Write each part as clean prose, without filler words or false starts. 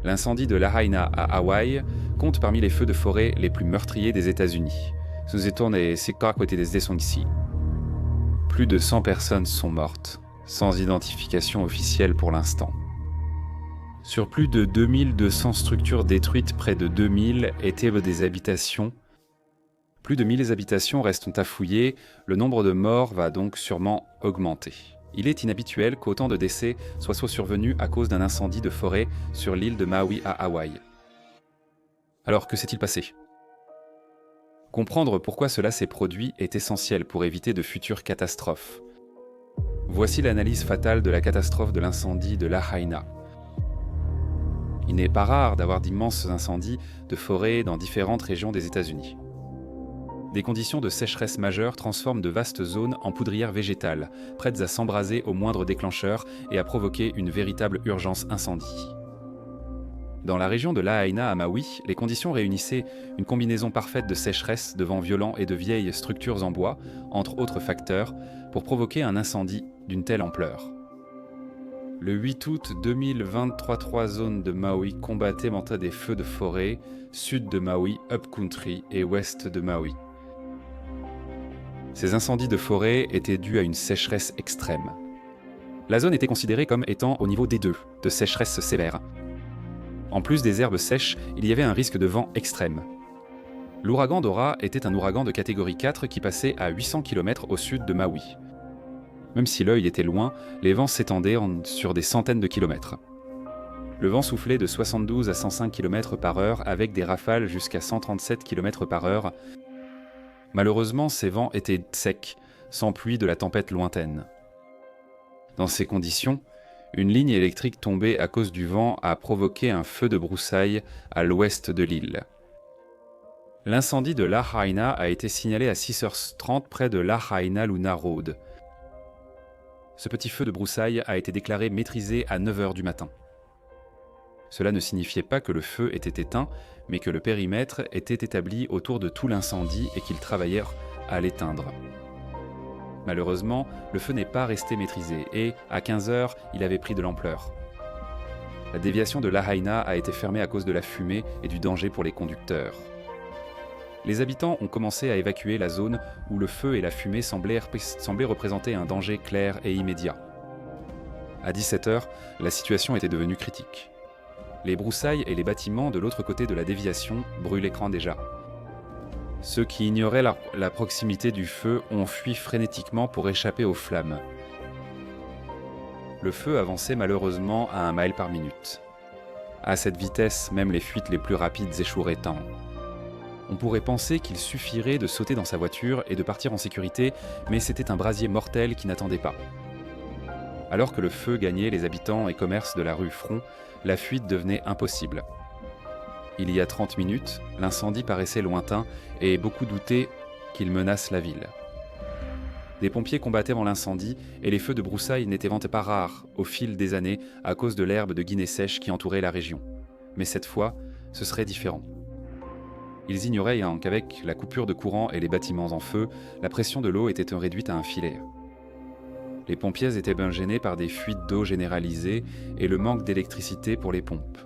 L'incendie de Lahaina à Hawaï compte parmi les feux de forêt les plus meurtriers des États-Unis. Plus de 100 personnes sont mortes, sans identification officielle pour l'instant. Sur plus de 2200 structures détruites, près de 2000 étaient des habitations. Plus de 1000 habitations restent à fouiller, le nombre de morts va donc sûrement augmenter. Il est inhabituel qu'autant de décès soient survenus à cause d'un incendie de forêt sur l'île de Maui à Hawaï. Alors, que s'est-il passé ? Comprendre pourquoi cela s'est produit est essentiel pour éviter de futures catastrophes. Voici l'analyse fatale de la catastrophe de l'incendie de Lahaina. Il n'est pas rare d'avoir d'immenses incendies de forêt dans différentes régions des États-Unis. Des conditions de sécheresse majeure transforment de vastes zones en poudrières végétales, prêtes à s'embraser au moindre déclencheur et à provoquer une véritable urgence incendie. Dans la région de Lahaina à Maui, les conditions réunissaient une combinaison parfaite de sécheresse, de vents violents et de vieilles structures en bois, entre autres facteurs, pour provoquer un incendie d'une telle ampleur. Le 8 août 2023, 3 zones de Maui combattaient des feux de forêt, sud de Maui, upcountry et ouest de Maui. Ces incendies de forêt étaient dus à une sécheresse extrême. La zone était considérée comme étant au niveau D2, de sécheresse sévère. En plus des herbes sèches, il y avait un risque de vent extrême. L'ouragan Dora était un ouragan de catégorie 4 qui passait à 800 km au sud de Maui. Même si l'œil était loin, les vents s'étendaient sur des centaines de kilomètres. Le vent soufflait de 72 à 105 km par heure avec des rafales jusqu'à 137 km par heure. Malheureusement, ces vents étaient secs, sans pluie de la tempête lointaine. Dans ces conditions, une ligne électrique tombée à cause du vent a provoqué un feu de broussailles à l'ouest de l'île. L'incendie de Lahaina a été signalé à 6h30 près de Lahaina Luna Road. Ce petit feu de broussailles a été déclaré maîtrisé à 9h du matin. Cela ne signifiait pas que le feu était éteint, mais que le périmètre était établi autour de tout l'incendie et qu'ils travaillaient à l'éteindre. Malheureusement, le feu n'est pas resté maîtrisé et, à 15h, il avait pris de l'ampleur. La déviation de Lahaina a été fermée à cause de la fumée et du danger pour les conducteurs. Les habitants ont commencé à évacuer la zone où le feu et la fumée semblaient représenter un danger clair et immédiat. À 17h, la situation était devenue critique. Les broussailles et les bâtiments de l'autre côté de la déviation brûlaient déjà. Ceux qui ignoraient la proximité du feu ont fui frénétiquement pour échapper aux flammes. Le feu avançait malheureusement à 1 mile par minute. À cette vitesse, même les fuites les plus rapides échoueraient tant. On pourrait penser qu'il suffirait de sauter dans sa voiture et de partir en sécurité, mais c'était un brasier mortel qui n'attendait pas. Alors que le feu gagnait les habitants et commerces de la rue Front, la fuite devenait impossible. Il y a 30 minutes, l'incendie paraissait lointain et beaucoup doutaient qu'il menace la ville. Des pompiers combattaient dans l'incendie et les feux de broussailles n'étaient pas rares au fil des années à cause de l'herbe de Guinée sèche qui entourait la région. Mais cette fois, ce serait différent. Ils ignoraient qu'avec la coupure de courant et les bâtiments en feu, la pression de l'eau était réduite à un filet. Les pompiers étaient bien gênés par des fuites d'eau généralisées et le manque d'électricité pour les pompes.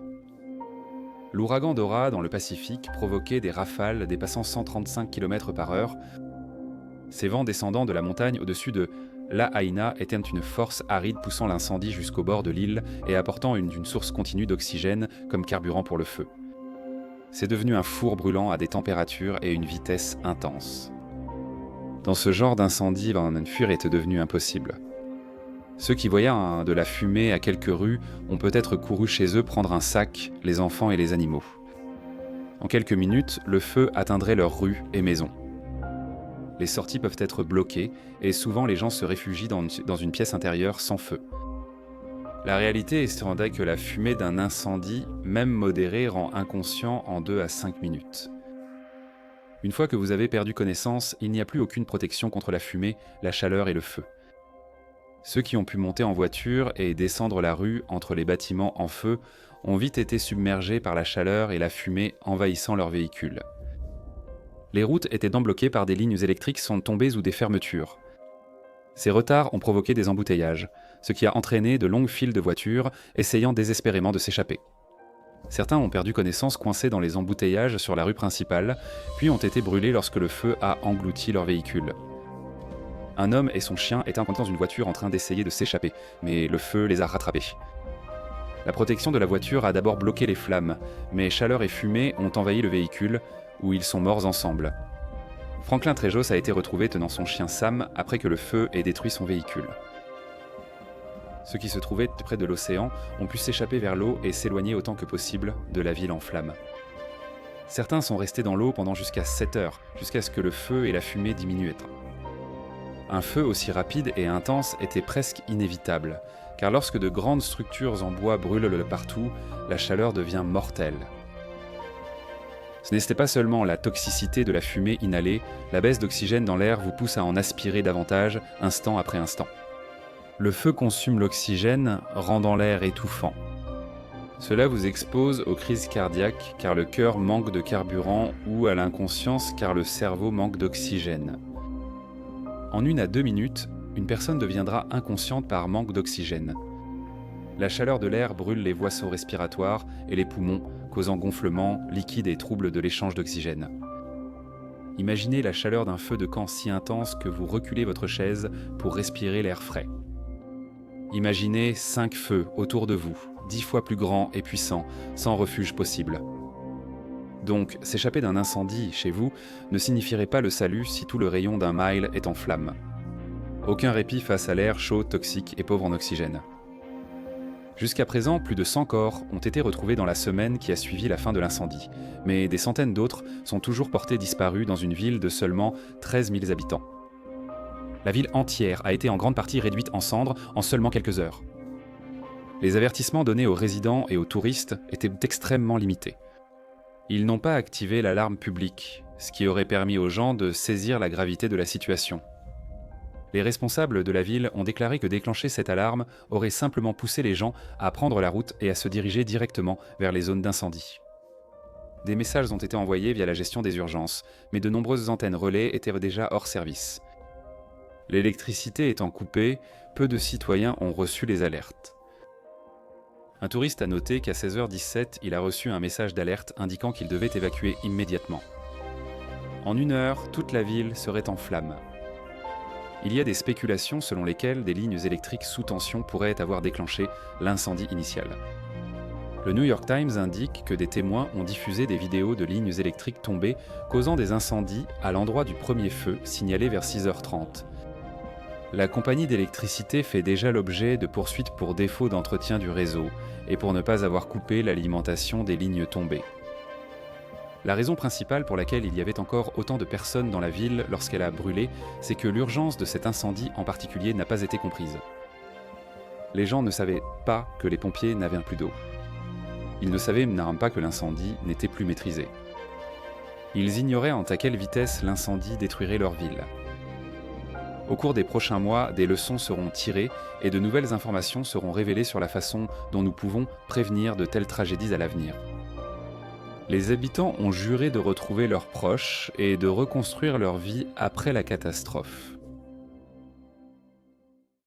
L'ouragan Dora dans le Pacifique provoquait des rafales dépassant 135 km par heure. Ces vents descendant de la montagne au-dessus de Lahaina étaient une force aride poussant l'incendie jusqu'au bord de l'île et apportant une source continue d'oxygène comme carburant pour le feu. C'est devenu un four brûlant à des températures et une vitesse intense. Dans ce genre d'incendie, fuir était devenu impossible. Ceux qui voyaient de la fumée à quelques rues ont peut-être couru chez eux prendre un sac, les enfants et les animaux. En quelques minutes, le feu atteindrait leurs rues et maisons. Les sorties peuvent être bloquées et souvent les gens se réfugient dans une pièce intérieure sans feu. La réalité est que la fumée d'un incendie, même modéré, rend inconscient en 2 à 5 minutes. Une fois que vous avez perdu connaissance, il n'y a plus aucune protection contre la fumée, la chaleur et le feu. Ceux qui ont pu monter en voiture et descendre la rue entre les bâtiments en feu ont vite été submergés par la chaleur et la fumée envahissant leurs véhicules. Les routes étaient bloquées par des lignes électriques sont tombées ou des fermetures. Ces retards ont provoqué des embouteillages, ce qui a entraîné de longues files de voitures essayant désespérément de s'échapper. Certains ont perdu connaissance coincés dans les embouteillages sur la rue principale, puis ont été brûlés lorsque le feu a englouti leur véhicule. Un homme et son chien étaient dans une voiture en train d'essayer de s'échapper, mais le feu les a rattrapés. La protection de la voiture a d'abord bloqué les flammes, mais chaleur et fumée ont envahi le véhicule, où ils sont morts ensemble. Franklin Trejos a été retrouvé tenant son chien Sam après que le feu ait détruit son véhicule. Ceux qui se trouvaient près de l'océan ont pu s'échapper vers l'eau et s'éloigner autant que possible de la ville en flammes. Certains sont restés dans l'eau pendant jusqu'à 7 heures, jusqu'à ce que le feu et la fumée diminuent. Un feu aussi rapide et intense était presque inévitable, car lorsque de grandes structures en bois brûlent de partout, la chaleur devient mortelle. Ce n'était pas seulement la toxicité de la fumée inhalée, la baisse d'oxygène dans l'air vous pousse à en aspirer davantage, instant après instant. Le feu consume l'oxygène, rendant l'air étouffant. Cela vous expose aux crises cardiaques car le cœur manque de carburant ou à l'inconscience car le cerveau manque d'oxygène. En 1 à 2 minutes, une personne deviendra inconsciente par manque d'oxygène. La chaleur de l'air brûle les vaisseaux respiratoires et les poumons, causant gonflement, liquide et troubles de l'échange d'oxygène. Imaginez la chaleur d'un feu de camp si intense que vous reculez votre chaise pour respirer l'air frais. Imaginez 5 feux autour de vous, 10 fois plus grands et puissants, sans refuge possible. Donc, s'échapper d'un incendie chez vous ne signifierait pas le salut si tout le rayon d'un mile est en flammes. Aucun répit face à l'air chaud, toxique et pauvre en oxygène. Jusqu'à présent, plus de 100 corps ont été retrouvés dans la semaine qui a suivi la fin de l'incendie, mais des centaines d'autres sont toujours portés disparus dans une ville de seulement 13 000 habitants. La ville entière a été en grande partie réduite en cendres en seulement quelques heures. Les avertissements donnés aux résidents et aux touristes étaient extrêmement limités. Ils n'ont pas activé l'alarme publique, ce qui aurait permis aux gens de saisir la gravité de la situation. Les responsables de la ville ont déclaré que déclencher cette alarme aurait simplement poussé les gens à prendre la route et à se diriger directement vers les zones d'incendie. Des messages ont été envoyés via la gestion des urgences, mais de nombreuses antennes relais étaient déjà hors service. L'électricité étant coupée, peu de citoyens ont reçu les alertes. Un touriste a noté qu'à 16h17, il a reçu un message d'alerte indiquant qu'il devait évacuer immédiatement. En 1 heure, toute la ville serait en flammes. Il y a des spéculations selon lesquelles des lignes électriques sous tension pourraient avoir déclenché l'incendie initial. Le New York Times indique que des témoins ont diffusé des vidéos de lignes électriques tombées causant des incendies à l'endroit du premier feu signalé vers 6h30. La compagnie d'électricité fait déjà l'objet de poursuites pour défaut d'entretien du réseau et pour ne pas avoir coupé l'alimentation des lignes tombées. La raison principale pour laquelle il y avait encore autant de personnes dans la ville lorsqu'elle a brûlé, c'est que l'urgence de cet incendie en particulier n'a pas été comprise. Les gens ne savaient pas que les pompiers n'avaient plus d'eau. Ils ne savaient même pas que l'incendie n'était plus maîtrisé. Ils ignoraient à quelle vitesse l'incendie détruirait leur ville. Au cours des prochains mois, des leçons seront tirées et de nouvelles informations seront révélées sur la façon dont nous pouvons prévenir de telles tragédies à l'avenir. Les habitants ont juré de retrouver leurs proches et de reconstruire leur vie après la catastrophe.